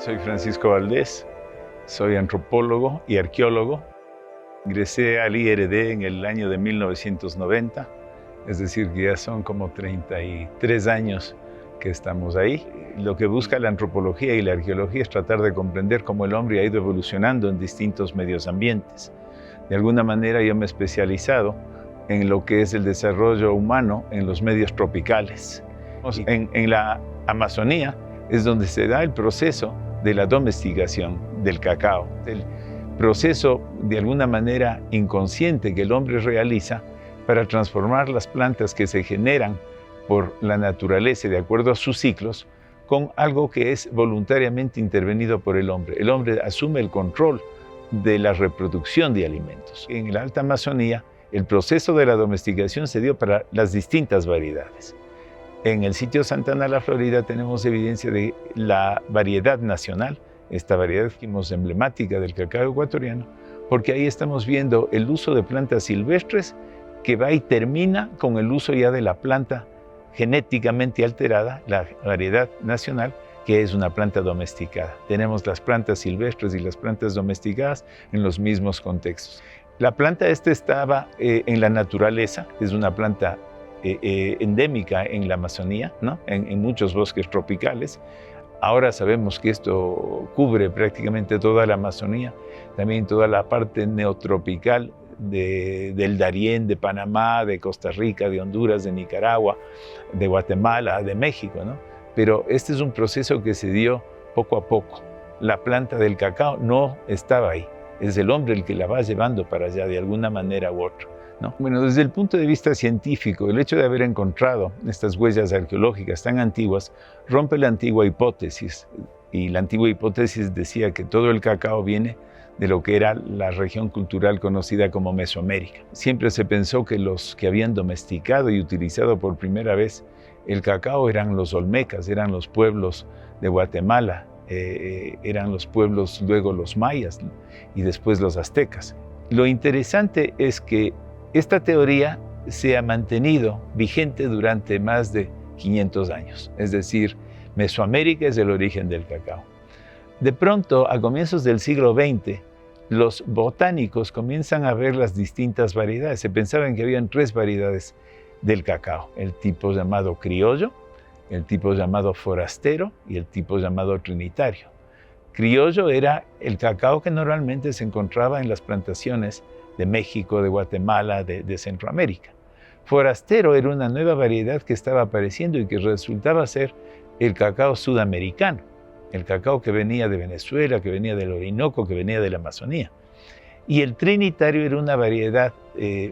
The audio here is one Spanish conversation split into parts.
Soy Francisco Valdés, soy antropólogo y arqueólogo. Ingresé al IRD en el año de 1990, es decir, que ya son como 33 años que estamos ahí. Lo que busca la antropología y la arqueología es tratar de comprender cómo el hombre ha ido evolucionando en distintos medios ambientes. De alguna manera yo me he especializado en lo que es el desarrollo humano en los medios tropicales. En la Amazonía es donde se da el proceso de la domesticación del cacao, el proceso de alguna manera inconsciente que el hombre realiza para transformar las plantas que se generan por la naturaleza de acuerdo a sus ciclos con algo que es voluntariamente intervenido por el hombre. El hombre asume el control de la reproducción de alimentos. En la Alta Amazonía, el proceso de la domesticación se dio para las distintas variedades. En el sitio Santana, la Florida, tenemos evidencia de la variedad nacional, esta variedad que es emblemática del cacao ecuatoriano, porque ahí estamos viendo el uso de plantas silvestres que va y termina con el uso ya de la planta genéticamente alterada, la variedad nacional, que es una planta domesticada. Tenemos las plantas silvestres y las plantas domesticadas en los mismos contextos. La planta estaba en la naturaleza, es una planta endémica en la Amazonía, ¿no? en muchos bosques tropicales. Ahora sabemos que esto cubre prácticamente toda la Amazonía, también toda la parte neotropical del Darién, de Panamá, de Costa Rica, de Honduras, de Nicaragua, de Guatemala, de México, ¿no? Pero este es un proceso que se dio poco a poco. La planta del cacao no estaba ahí, es el hombre el que la va llevando para allá de alguna manera u otra, ¿no? Bueno, desde el punto de vista científico, el hecho de haber encontrado estas huellas arqueológicas tan antiguas rompe la antigua hipótesis. Y la antigua hipótesis decía que todo el cacao viene de lo que era la región cultural conocida como Mesoamérica. Siempre se pensó que los que habían domesticado y utilizado por primera vez el cacao eran los olmecas, eran los pueblos de Guatemala, eran los pueblos luego los mayas y después los aztecas. Lo interesante es que esta teoría se ha mantenido vigente durante más de 500 años, es decir, Mesoamérica es el origen del cacao. De pronto, a comienzos del siglo XX, los botánicos comienzan a ver las distintas variedades. Se pensaban que habían 3 variedades del cacao, el tipo llamado criollo, el tipo llamado forastero y el tipo llamado trinitario. Criollo era el cacao que normalmente se encontraba en las plantaciones de México, de Guatemala, de Centroamérica. Forastero era una nueva variedad que estaba apareciendo y que resultaba ser el cacao sudamericano, el cacao que venía de Venezuela, que venía del Orinoco, que venía de la Amazonía. Y el trinitario era una variedad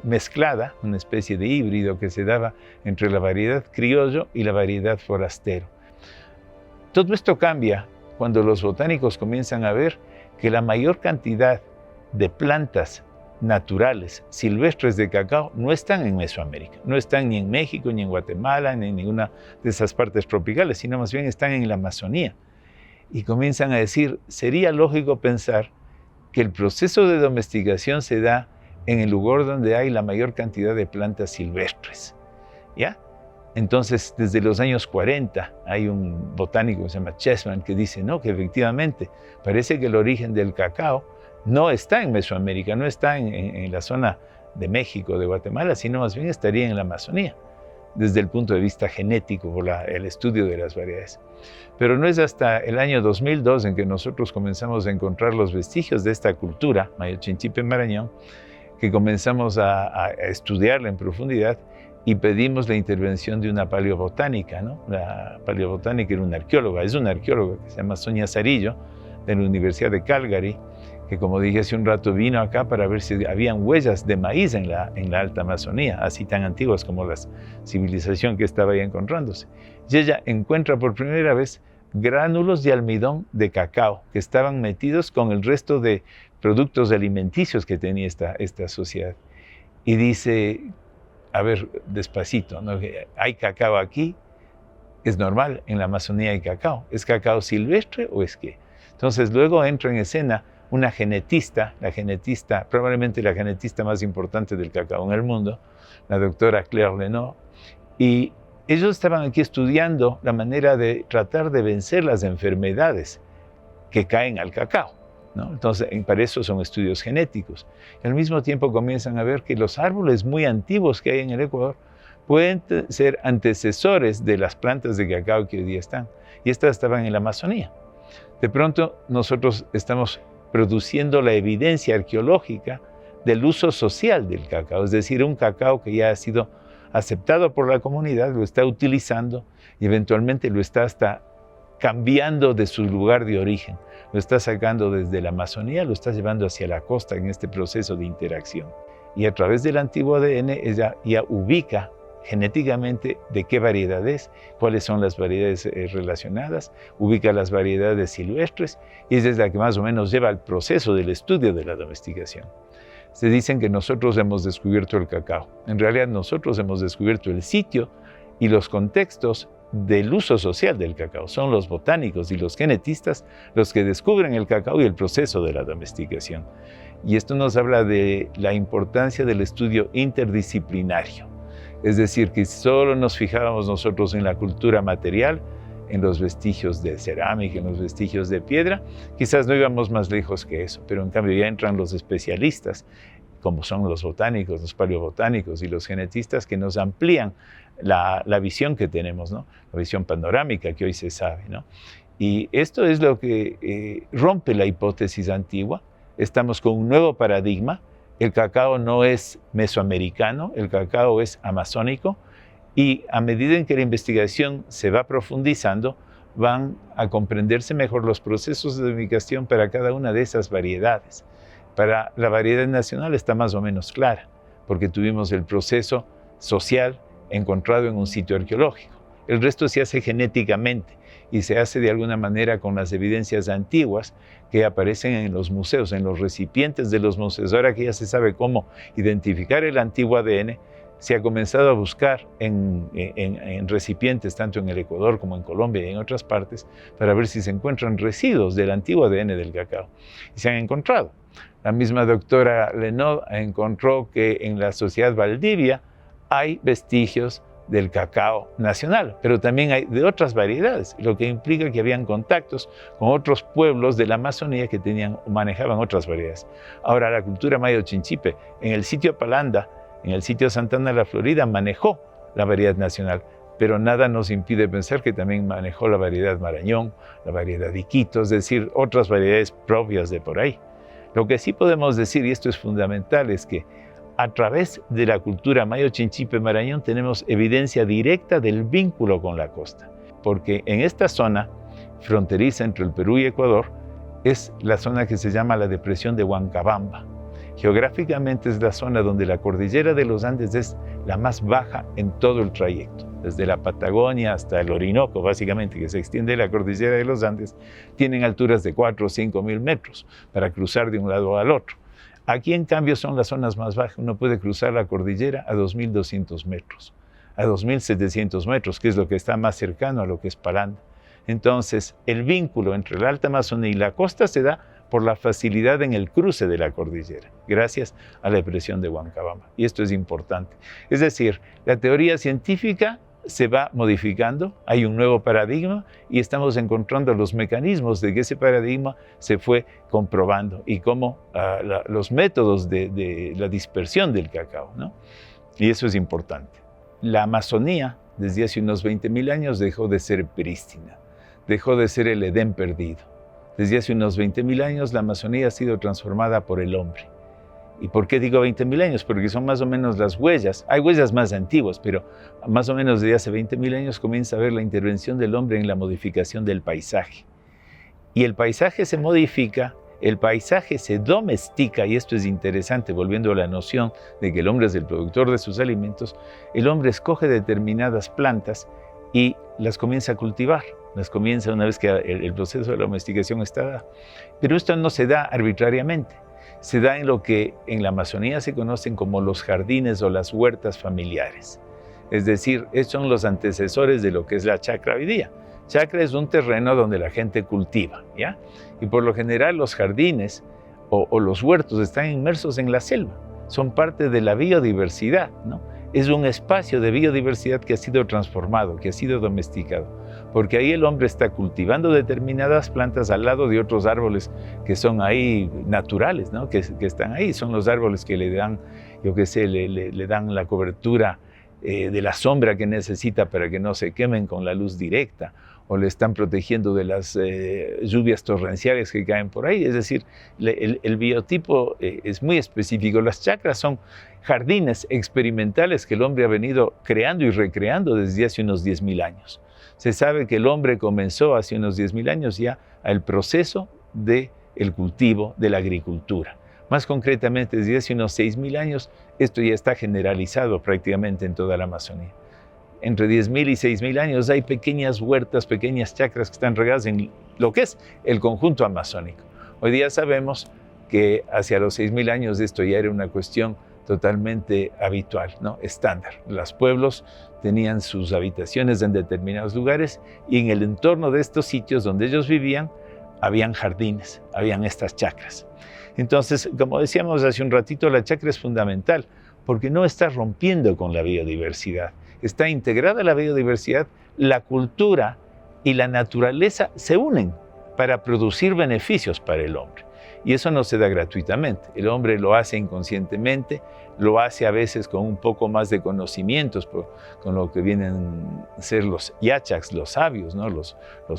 mezclada, una especie de híbrido que se daba entre la variedad criollo y la variedad forastero. Todo esto cambia cuando los botánicos comienzan a ver que la mayor cantidad de plantas naturales, silvestres de cacao, no están en Mesoamérica, no están ni en México, ni en Guatemala, ni en ninguna de esas partes tropicales, sino más bien están en la Amazonía. Y comienzan a decir, sería lógico pensar que el proceso de domesticación se da en el lugar donde hay la mayor cantidad de plantas silvestres, ¿ya? Entonces, desde los años 40, hay un botánico que se llama Chessman que dice, no, que efectivamente, parece que el origen del cacao no está en Mesoamérica, no está en la zona de México, de Guatemala, sino más bien estaría en la Amazonía, desde el punto de vista genético, por el estudio de las variedades. Pero no es hasta el año 2002 en que nosotros comenzamos a encontrar los vestigios de esta cultura, Mayachinchipe Marañón, que comenzamos a estudiarla en profundidad y pedimos la intervención de una paleobotánica, ¿no? La paleobotánica era una arqueóloga, es una arqueóloga que se llama Sonia Zarillo, de la Universidad de Calgary, que como dije hace un rato vino acá para ver si habían huellas de maíz en la Alta Amazonía, así tan antiguas como la civilización que estaba ahí encontrándose. Y ella encuentra por primera vez gránulos de almidón de cacao que estaban metidos con el resto de productos alimenticios que tenía esta sociedad. Y dice, a ver, despacito, ¿no? ¿Hay cacao aquí? Es normal, en la Amazonía hay cacao. ¿Es cacao silvestre o es qué? Entonces luego entra en escena una genetista, probablemente la genetista más importante del cacao en el mundo, la doctora Claire Lenoir, y ellos estaban aquí estudiando la manera de tratar de vencer las enfermedades que caen al cacao, ¿no? Entonces, para eso son estudios genéticos. Y al mismo tiempo comienzan a ver que los árboles muy antiguos que hay en el Ecuador pueden ser antecesores de las plantas de cacao que hoy día están. Y estas estaban en la Amazonía. De pronto, nosotros estamos produciendo la evidencia arqueológica del uso social del cacao, es decir, un cacao que ya ha sido aceptado por la comunidad, lo está utilizando y eventualmente lo está hasta cambiando de su lugar de origen. Lo está sacando desde la Amazonía, lo está llevando hacia la costa en este proceso de interacción. Y a través del antiguo ADN ella ya ubica genéticamente de qué variedad es, cuáles son las variedades relacionadas, ubica las variedades silvestres y es la que más o menos lleva al proceso del estudio de la domesticación. Se dicen que nosotros hemos descubierto el cacao. En realidad nosotros hemos descubierto el sitio y los contextos del uso social del cacao. Son los botánicos y los genetistas los que descubren el cacao y el proceso de la domesticación. Y esto nos habla de la importancia del estudio interdisciplinario. Es decir, que solo nos fijábamos nosotros en la cultura material, en los vestigios de cerámica, en los vestigios de piedra, quizás no íbamos más lejos que eso, pero en cambio ya entran los especialistas, como son los botánicos, los paleobotánicos y los genetistas, que nos amplían la visión que tenemos, ¿no? La visión panorámica que hoy se sabe, ¿no? Y esto es lo que rompe la hipótesis antigua. Estamos con un nuevo paradigma. El cacao no es mesoamericano, el cacao es amazónico, y a medida en que la investigación se va profundizando, van a comprenderse mejor los procesos de domesticación para cada una de esas variedades. Para la variedad nacional está más o menos clara, porque tuvimos el proceso social encontrado en un sitio arqueológico. El resto se hace genéticamente y se hace de alguna manera con las evidencias antiguas que aparecen en los museos, en los recipientes de los museos. Ahora que ya se sabe cómo identificar el antiguo ADN, se ha comenzado a buscar en recipientes, tanto en el Ecuador como en Colombia y en otras partes, para ver si se encuentran residuos del antiguo ADN del cacao. Y se han encontrado. La misma doctora Lenod encontró que en la sociedad Valdivia hay vestigios del cacao nacional, pero también hay de otras variedades, lo que implica que habían contactos con otros pueblos de la Amazonía que manejaban otras variedades. Ahora, la cultura mayo chinchipe, en el sitio Palanda, en el sitio Santana de la Florida, manejó la variedad nacional, pero nada nos impide pensar que también manejó la variedad Marañón, la variedad Iquito, es decir, otras variedades propias de por ahí. Lo que sí podemos decir, y esto es fundamental, es que a través de la cultura mayo chinchipe Marañón tenemos evidencia directa del vínculo con la costa, porque en esta zona fronteriza entre el Perú y Ecuador es la zona que se llama la depresión de Huancabamba. Geográficamente es la zona donde la cordillera de los Andes es la más baja en todo el trayecto, desde la Patagonia hasta el Orinoco, básicamente, que se extiende la cordillera de los Andes, tienen alturas de 4 o 5 mil metros para cruzar de un lado al otro. Aquí, en cambio, son las zonas más bajas. Uno puede cruzar la cordillera a 2.200 metros, a 2.700 metros, que es lo que está más cercano a lo que es Palanda. Entonces, el vínculo entre la Alta Amazonía y la costa se da por la facilidad en el cruce de la cordillera, gracias a la depresión de Huancabamba. Y esto es importante. Es decir, la teoría científica se va modificando, hay un nuevo paradigma y estamos encontrando los mecanismos de que ese paradigma se fue comprobando y cómo los métodos de la dispersión del cacao, ¿no? Y eso es importante. La Amazonía, desde hace unos 20.000 años, dejó de ser prístina, dejó de ser el Edén perdido. Desde hace unos 20.000 años la Amazonía ha sido transformada por el hombre. ¿Y por qué digo 20.000 años? Porque son más o menos las huellas. Hay huellas más antiguas, pero más o menos desde hace 20.000 años comienza a ver la intervención del hombre en la modificación del paisaje. Y el paisaje se modifica, el paisaje se domestica, y esto es interesante, volviendo a la noción de que el hombre es el productor de sus alimentos. El hombre escoge determinadas plantas y las comienza a cultivar. Las comienza una vez que el proceso de la domesticación está dado. Pero esto no se da arbitrariamente. Se da en lo que en la Amazonía se conocen como los jardines o las huertas familiares. Es decir, estos son los antecesores de lo que es la chacra hoy día. Chacra es un terreno donde la gente cultiva, ¿ya? Y por lo general los jardines o los huertos están inmersos en la selva. Son parte de la biodiversidad, ¿no? es un espacio de biodiversidad que ha sido transformado, que ha sido domesticado, porque ahí el hombre está cultivando determinadas plantas al lado de otros árboles que son ahí naturales, ¿no? que están ahí, son los árboles que le dan, yo qué sé, le dan la cobertura de la sombra que necesita para que no se quemen con la luz directa, o le están protegiendo de las lluvias torrenciales que caen por ahí. Es decir, el biotipo es muy específico. Las chacras son jardines experimentales que el hombre ha venido creando y recreando desde hace unos 10.000 años. Se sabe que el hombre comenzó hace unos 10.000 años ya el proceso del cultivo de la agricultura. Más concretamente, desde hace unos 6.000 años, esto ya está generalizado prácticamente en toda la Amazonía. Entre 10.000 y 6.000 años hay pequeñas huertas, pequeñas chacras que están regadas en lo que es el conjunto amazónico. Hoy día sabemos que hacia los 6.000 años esto ya era una cuestión totalmente habitual, ¿no? Estándar. Los pueblos tenían sus habitaciones en determinados lugares y en el entorno de estos sitios donde ellos vivían, habían jardines, habían estas chacras. Entonces, como decíamos hace un ratito, la chacra es fundamental porque no está rompiendo con la biodiversidad. Está integrada a la biodiversidad, la cultura y la naturaleza se unen para producir beneficios para el hombre. Y eso no se da gratuitamente. El hombre lo hace inconscientemente, lo hace a veces con un poco más de conocimientos, con lo que vienen a ser los yachaks, los sabios, ¿no? los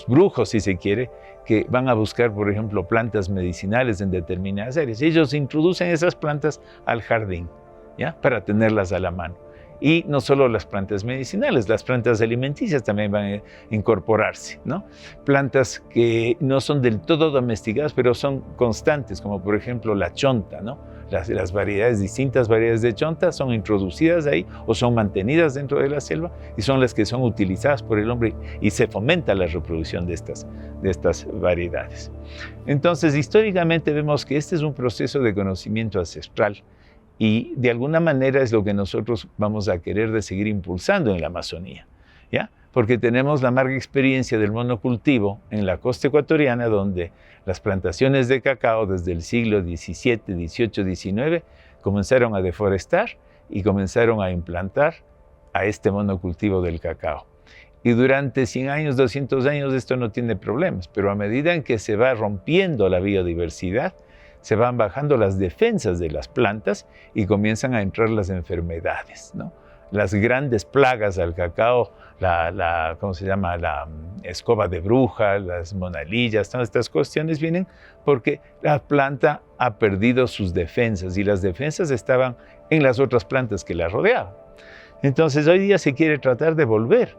brujos, si se quiere, que van a buscar, por ejemplo, plantas medicinales en determinadas áreas. Ellos introducen esas plantas al jardín, ¿ya? Para tenerlas a la mano. Y no solo las plantas medicinales, las plantas alimenticias también van a incorporarse, ¿no? Plantas que no son del todo domesticadas, pero son constantes, como por ejemplo la chonta, ¿no? Las variedades, distintas variedades de chonta son introducidas ahí o son mantenidas dentro de la selva y son las que son utilizadas por el hombre y se fomenta la reproducción de estas variedades. Entonces, históricamente vemos que este es un proceso de conocimiento ancestral y de alguna manera es lo que nosotros vamos a querer de seguir impulsando en la Amazonía, ¿ya? Porque tenemos la amarga experiencia del monocultivo en la costa ecuatoriana, donde las plantaciones de cacao desde el siglo XVII, XVIII, XIX comenzaron a deforestar y comenzaron a implantar a este monocultivo del cacao. Y durante 100 años, 200 años esto no tiene problemas, pero a medida en que se va rompiendo la biodiversidad, se van bajando las defensas de las plantas y comienzan a entrar las enfermedades, ¿no? Las grandes plagas al cacao, ¿cómo se llama? La escoba de bruja, las monalillas, todas estas cuestiones vienen porque la planta ha perdido sus defensas y las defensas estaban en las otras plantas que la rodeaban. Entonces hoy día se quiere tratar de volver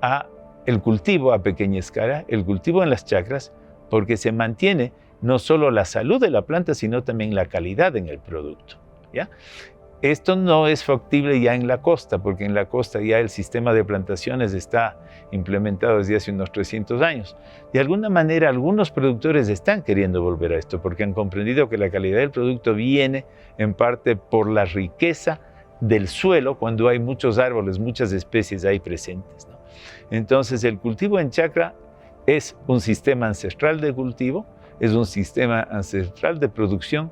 a el cultivo a pequeña escala, el cultivo en las chacras, porque se mantiene no solo la salud de la planta, sino también la calidad en el producto, ¿ya? Esto no es factible ya en la costa, porque en la costa ya el sistema de plantaciones está implementado desde hace unos 300 años. De alguna manera, algunos productores están queriendo volver a esto, porque han comprendido que la calidad del producto viene en parte por la riqueza del suelo, cuando hay muchos árboles, muchas especies ahí presentes, ¿no? Entonces, el cultivo en chacra es un sistema ancestral de cultivo, es un sistema ancestral de producción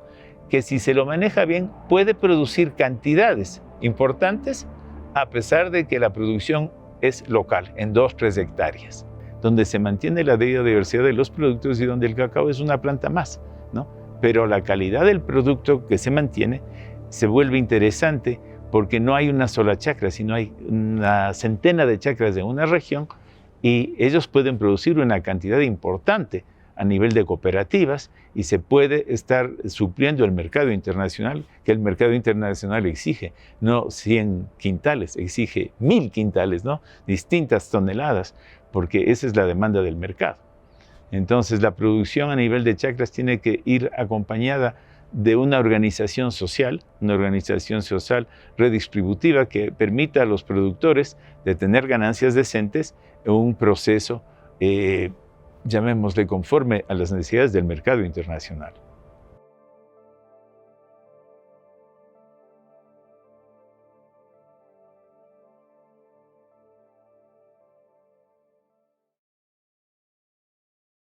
que si se lo maneja bien puede producir cantidades importantes a pesar de que la producción es local, en 2-3 hectáreas, donde se mantiene la biodiversidad de los productos y donde el cacao es una planta más, ¿no? Pero la calidad del producto que se mantiene se vuelve interesante porque no hay una sola chacra, sino hay una centena de chacras en una región y ellos pueden producir una cantidad importante a nivel de cooperativas y se puede estar supliendo el mercado internacional, que el mercado internacional exige no 100 quintales, exige 1000 quintales, ¿no? Distintas toneladas, porque esa es la demanda del mercado. Entonces la producción a nivel de chacras tiene que ir acompañada de una organización social redistributiva que permita a los productores de tener ganancias decentes en un proceso llamémosle conforme a las necesidades del mercado internacional.